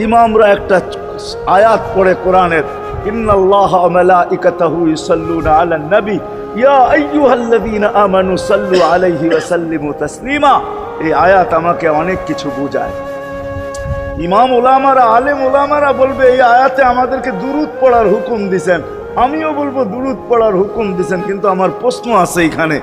ইমামরা একটা আয়াত পড়ে কোরআনের, ইন্নাল্লাহা ওয়া মালাইকাতাহু ইউসাল্লুনা আলান নবী ইয়া আইয়ুহাল্লাযীনা আমানু সাল্লু আলাইহি ওয়া সাল্লিমু তাসলিমা। এই আয়াত আমাকে অনেক কিছু বোঝায়। ইমাম ওলামারা, আলেম ওলামারা বলবে এই আয়াতে আমাদেরকে দুরূদ পড়ার হুকুম দিয়েছেন, আমিও বলবো দুরূদ পড়ার হুকুম দিয়েছেন। কিন্তু আমার প্রশ্ন আছে এখানে,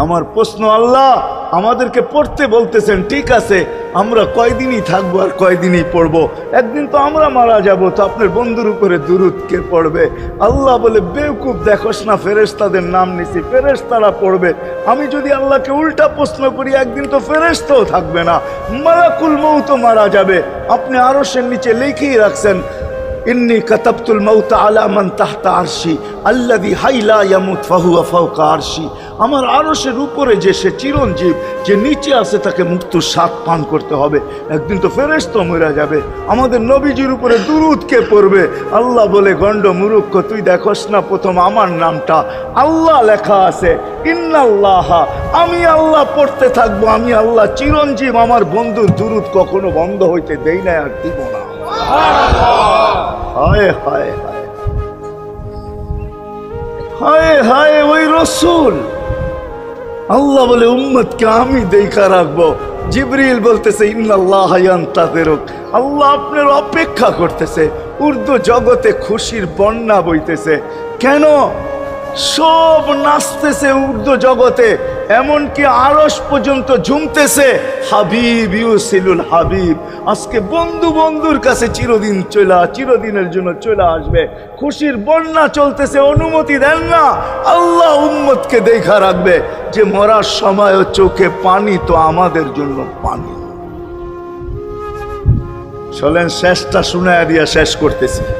আমার প্রশ্ন, আল্লাহ আমাদেরকে পড়তে বলতেছেন, ঠিক আছে, আমরা কয়দিনই থাকবো আর কয়দিনই পড়বো? একদিন তো আমরা মারা যাব, তো আপনার বন্ধুর উপরে দুরূদ কে পড়বে? আল্লাহ বলে, বেওকুফ, দেখোস না ফেরেশতাদের নাম নিছি, ফেরেশতারা পড়বে। আমি যদি আল্লাহকে উল্টা প্রশ্ন করি, একদিন তো ফেরেশতাও থাকবে না, মালাকুল মউত মারা যাবে। আপনি আরশের নিচে লিখেই রাখছেন, ইন্নী কাতাবতুল মাউত আলা মান তাহতা আরশি আল্লাযী হাইলা ইয়ামুত ফাহুয়া ফাওকা আরশি। আমার আরশের উপরে যে সে চিরঞ্জীব, যে নিচে আছে, তাকে মৃত্যুর স্বাদ পান করতে হবে। একদিন তো ফেরেশতা মরে যাবে, আমাদের নবীজির উপরে দুরূদ কে পড়বে? আল্লাহ বলে, গণ্ড মূর্খ, তুই দেখোস না প্রথম আমার নামটা আল্লাহ লেখা আছে, ইন্নাল্লাহা, আমি আল্লাহ পড়তে থাকবো, আমি আল্লাহ চিরঞ্জীব, আমার বন্ধুর দুরূদ কখনো বন্ধ হইতে দেই না, আর দিব না। হায় হায় হায় হায় হায়, ওই রসুল। আল্লাহ বলে, উম্মতকে আমি দেখা রাখবো। জিবরিল বলতেছে, ইন্নাল্লাহা ইয়ান্তাযিরুক, আল্লাহ আপনার অপেক্ষা করতেছে। উর্দু জগতে খুশির বন্যা বইতেছে। কেন? সব নাচতেছে উর্দু জগতে, এমনকি আরশ পর্যন্ত ঝুমতেছে। হাবিব ইউসিলুল হাবিব, আজকে বন্ধু বন্ধুর কাছে চিরদিনের জন্য চলে আসবে। খুশির বন্যা চলতেছে, অনুমতি দেন না। আল্লাহ উম্মতকে দেখা রাখবে, যে মরার সময়ও চোখে পানি তো আমাদের জন্য পানি। চলেন শেষটা শুনায়া দিয়া শেষ করতেছি।